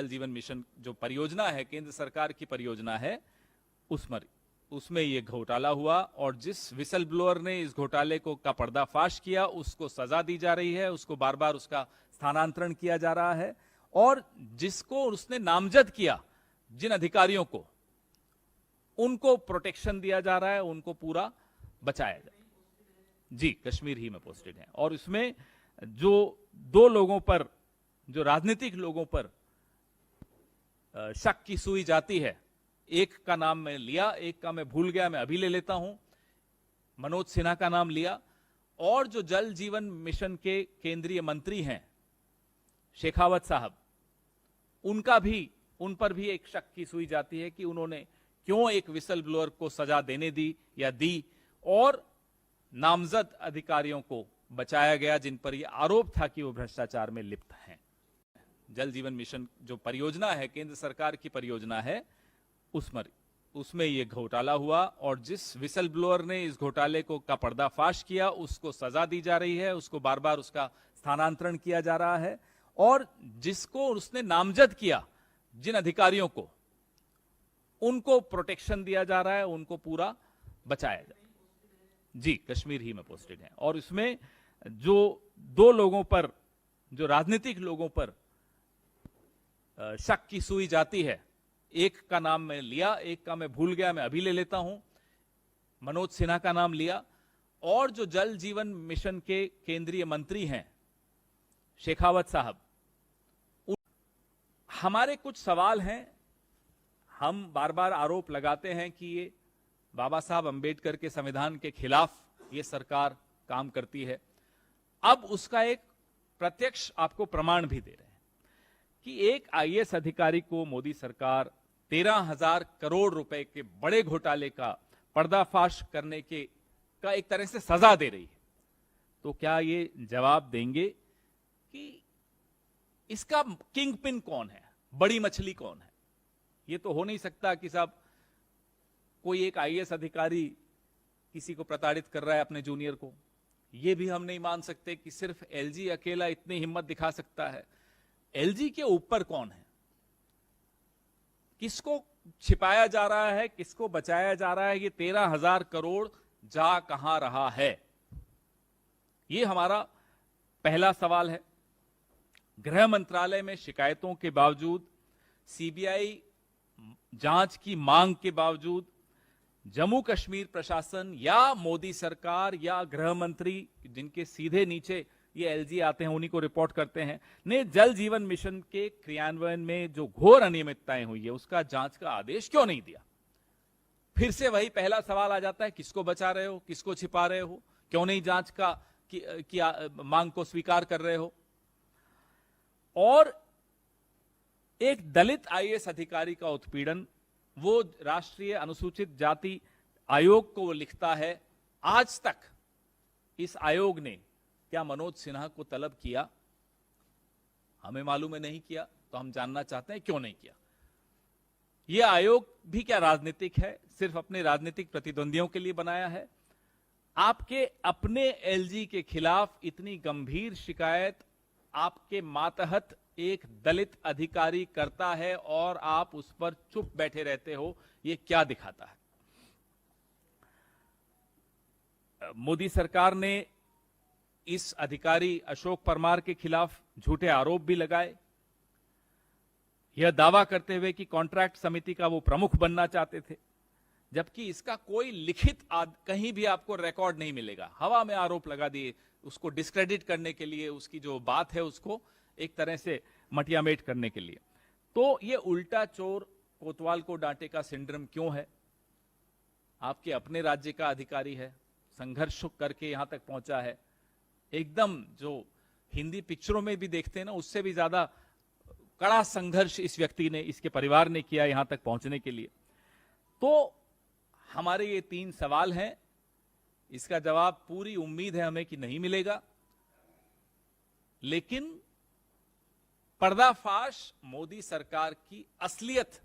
जल जीवन मिशन जो परियोजना है, केंद्र सरकार की परियोजना है, उसमें ये घोटाला हुआ और जिस विसल ब्लोअर ने इस घोटाले का पर्दाफाश किया उसको सजा दी जा रही है, उसको बार बार उसका स्थानांतरण किया जा रहा है और जिसको उसने नामजद किया, जिन अधिकारियों को, उनको प्रोटेक्शन दिया जा रहा है, उनको पूरा बचाया जा रहा है। जी, कश्मीर ही में पोस्टेड है और इसमें जो दो लोगों पर, जो राजनीतिक लोगों पर शक की सुई जाती है, एक का नाम मैं लिया, एक का मैं भूल गया, मैं अभी ले लेता हूं, मनोज सिन्हा का नाम लिया, और जो जल जीवन मिशन के केंद्रीय मंत्री हैं शेखावत साहब, उन पर भी एक शक की सुई जाती है कि उन्होंने क्यों एक विसल ब्लोअर को सजा देने दी या दी और नामजद अधिकारियों को बचाया गया जिन पर यह आरोप था कि वो भ्रष्टाचार में लिप्त हैं। जल जीवन मिशन जो परियोजना है, केंद्र सरकार की परियोजना है, उसमें यह घोटाला हुआ और जिस विसल ब्लोअर ने इस घोटाले का पर्दाफाश किया उसको सजा दी जा रही है, उसको बार बार उसका स्थानांतरण किया जा रहा है और जिसको उसने नामजद किया, जिन अधिकारियों को, उनको प्रोटेक्शन दिया जा रहा है, उनको पूरा बचाया जा रहा है। जी, कश्मीर ही में पोस्टेड है और इसमें जो दो लोगों पर, जो राजनीतिक लोगों पर शक की सुई जाती है, एक का नाम मैं लिया, एक का मैं भूल गया, मैं अभी ले लेता हूं, मनोज सिन्हा का नाम लिया, और जो जल जीवन मिशन के केंद्रीय मंत्री हैं शेखावत साहब, हमारे कुछ सवाल हैं। हम बार बार आरोप लगाते हैं कि ये बाबा साहब अंबेडकर के संविधान के खिलाफ ये सरकार काम करती है। अब उसका एक प्रत्यक्ष आपको प्रमाण भी दे रहे हैं कि एक आईएएस अधिकारी को मोदी सरकार 13,000 करोड़ रुपए के बड़े घोटाले का पर्दाफाश करने का एक तरह से सजा दे रही है। तो क्या ये जवाब देंगे कि इसका किंग पिन कौन है, बड़ी मछली कौन है? ये तो हो नहीं सकता कि साहब कोई एक आईएएस अधिकारी किसी को प्रताड़ित कर रहा है, अपने जूनियर को। ये भी हम नहीं मान सकते कि सिर्फ एलजी अकेला इतनी हिम्मत दिखा सकता है। एलजी के ऊपर कौन है, किसको छिपाया जा रहा है, किसको बचाया जा रहा है, ये 13,000 करोड़ जा कहां रहा है? ये हमारा पहला सवाल है। गृह मंत्रालय में शिकायतों के बावजूद, सीबीआई जांच की मांग के बावजूद, जम्मू कश्मीर प्रशासन या मोदी सरकार या गृह मंत्री, जिनके सीधे नीचे ये एलजी आते हैं, उन्हीं को रिपोर्ट करते हैं, ने जल जीवन मिशन के क्रियान्वयन में जो घोर अनियमितताएं हुई है उसका जांच का आदेश क्यों नहीं दिया? फिर से वही पहला सवाल आ जाता है, किसको बचा रहे हो, किसको छिपा रहे हो, क्यों नहीं जांच की मांग को स्वीकार कर रहे हो? और एक दलित आईएएस अधिकारी का उत्पीड़न, वो राष्ट्रीय अनुसूचित जाति आयोग को वो लिखता है, आज तक इस आयोग ने क्या मनोज सिन्हा को तलब किया? हमें मालूम है नहीं किया, तो हम जानना चाहते हैं क्यों नहीं किया। यह आयोग भी क्या राजनीतिक है? सिर्फ अपने राजनीतिक प्रतिद्वंदियों के लिए बनाया है? आपके अपने एलजी के खिलाफ इतनी गंभीर शिकायत आपके मातहत एक दलित अधिकारी करता है और आप उस पर चुप बैठे रहते हो, यह क्या दिखाता है? मोदी सरकार ने इस अधिकारी अशोक परमार के खिलाफ झूठे आरोप भी लगाए, यह दावा करते हुए कि कॉन्ट्रैक्ट समिति का वो प्रमुख बनना चाहते थे, जबकि इसका कोई लिखित कहीं भी आपको रिकॉर्ड नहीं मिलेगा। हवा में आरोप लगा दिए, उसको डिस्क्रेडिट करने के लिए, उसकी जो बात है उसको एक तरह से मटियामेट करने के लिए। तो ये उल्टा चोर कोतवाल को डांटे का सिंड्रोम क्यों है? आपके अपने राज्य का अधिकारी है, संघर्ष करके यहां तक पहुंचा है, एकदम जो हिंदी पिक्चरों में भी देखते हैं ना, उससे भी ज्यादा कड़ा संघर्ष इस व्यक्ति ने, इसके परिवार ने किया यहां तक पहुंचने के लिए। तो हमारे ये 3 सवाल हैं, इसका जवाब पूरी उम्मीद है हमें कि नहीं मिलेगा, लेकिन पर्दाफाश मोदी सरकार की असलियत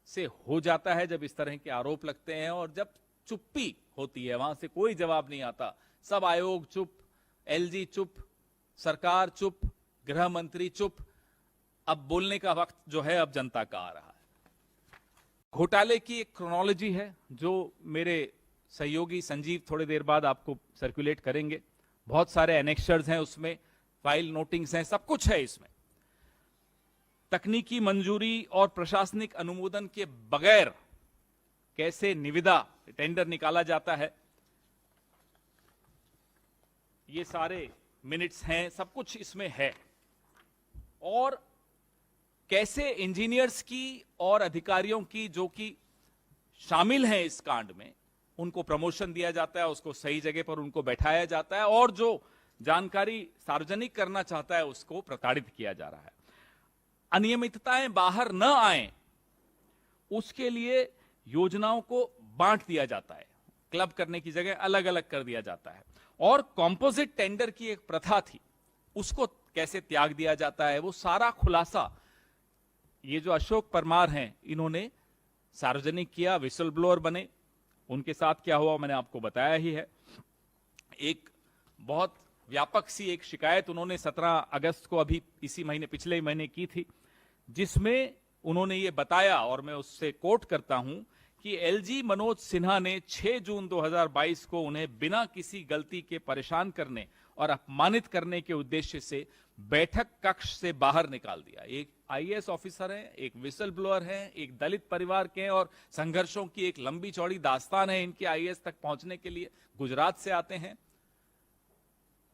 से हो जाता है जब इस तरह के आरोप लगते हैं और जब चुप्पी होती है, वहां से कोई जवाब नहीं आता। सब आयोग चुप, एलजी चुप, सरकार चुप, गृह मंत्री चुप, अब बोलने का वक्त जो है अब जनता का आ रहा है। घोटाले की एक क्रोनोलॉजी है जो मेरे सहयोगी संजीव थोड़े देर बाद आपको सर्कुलेट करेंगे। बहुत सारे एनेक्शर्स हैं उसमें, फाइल नोटिंग्स हैं, सब कुछ है इसमें। तकनीकी मंजूरी और प्रशासनिक अनुमोदन के बगैर कैसे निविदा टेंडर निकाला जाता है, ये सारे मिनट्स हैं, सब कुछ इसमें है। और कैसे इंजीनियर्स की और अधिकारियों की जो कि शामिल हैं इस कांड में, उनको प्रमोशन दिया जाता है, उसको सही जगह पर उनको बैठाया जाता है, और जो जानकारी सार्वजनिक करना चाहता है उसको प्रताड़ित किया जा रहा है। अनियमितताएं बाहर न आए उसके लिए योजनाओं को बांट दिया जाता है, क्लब करने की जगह अलग अलग कर दिया जाता है। और कॉम्पोजिट टेंडर की एक प्रथा थी, उसको कैसे त्याग दिया जाता है, वो सारा खुलासा ये जो अशोक परमार हैं इन्होंने सार्वजनिक किया। विसल ब्लोअर बने, उनके साथ क्या हुआ मैंने आपको बताया ही है। एक बहुत व्यापक सी एक शिकायत उन्होंने 17 अगस्त को अभी इसी महीने, पिछले महीने की थी, जिसमें उन्होंने ये बताया, और मैं उससे कोट करता हूं, कि एलजी मनोज सिन्हा ने 6 जून 2022 को उन्हें बिना किसी गलती के परेशान करने और अपमानित करने के उद्देश्य से बैठक कक्ष से बाहर निकाल दिया। एक आईएएस ऑफिसर हैं, एक विसल ब्लोअर हैं, एक दलित परिवार के हैं, और संघर्षों की एक लंबी चौड़ी दास्तान है इनके आईएएस तक पहुंचने के लिए। गुजरात से आते हैं,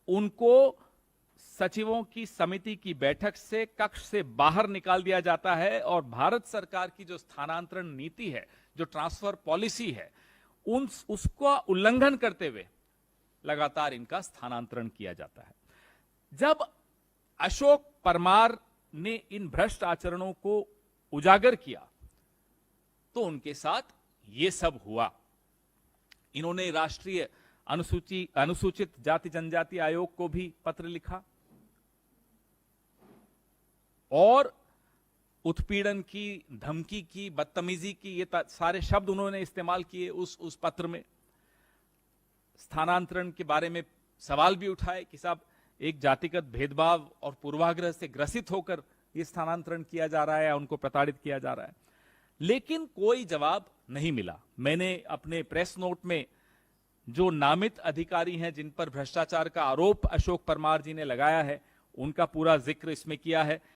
उनको सचिवों की समिति की बैठक से कक्ष से बाहर निकाल दिया जाता है, और भारत सरकार की जो स्थानांतरण नीति है, जो ट्रांसफर पॉलिसी है, उसका उल्लंघन करते हुए लगातार इनका स्थानांतरण किया जाता है। जब अशोक परमार ने इन भ्रष्ट आचरणों को उजागर किया तो उनके साथ ये सब हुआ। इन्होंने राष्ट्रीय अनुसूचित जाति जनजाति आयोग को भी पत्र लिखा और उत्पीड़न की, धमकी की, बदतमीजी की, ये सारे शब्द उन्होंने इस्तेमाल किए उस पत्र में। स्थानांतरण के बारे में सवाल भी उठाए कि साहब एक जातिगत भेदभाव और पूर्वाग्रह से ग्रसित होकर ये स्थानांतरण किया जा रहा है या उनको प्रताड़ित किया जा रहा है, लेकिन कोई जवाब नहीं मिला। मैंने अपने प्रेस नोट में जो नामित अधिकारी हैं जिन पर भ्रष्टाचार का आरोप अशोक परमार जी ने लगाया है, उनका पूरा जिक्र इसमें किया है।